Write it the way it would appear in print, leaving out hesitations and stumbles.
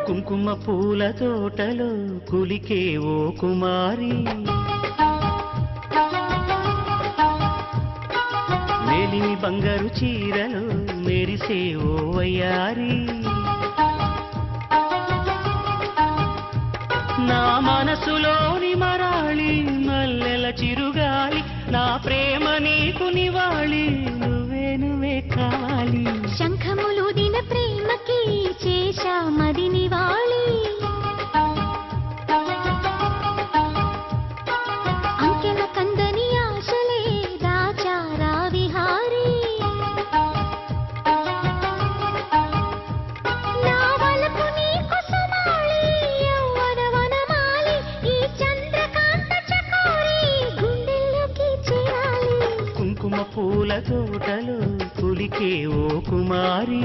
కుంకుమ పూల తోటలో కులికే ఓ కుమారి మేలిమి బంగారు చీరలో మెరిసే ఓ వయ్యారి నా మనసులోని మరాళి మల్లెల చిరుగాలి నా ప్రేమ నీకు నివాళి నువ్వే కావాలి శంఖములు దిన ప్రేమకి చేశా మది నివాళి అంకెల కందని ఆశలే దాచారా విహారీ నా వలపు నీకు సుమాళి యవ్వన వనమాలి ఈ చంద్రకాంత చకోరి గుండెల్లోకి చేరాలి కుంకుమ పూల తోటలో కులికే ఓ కుమారి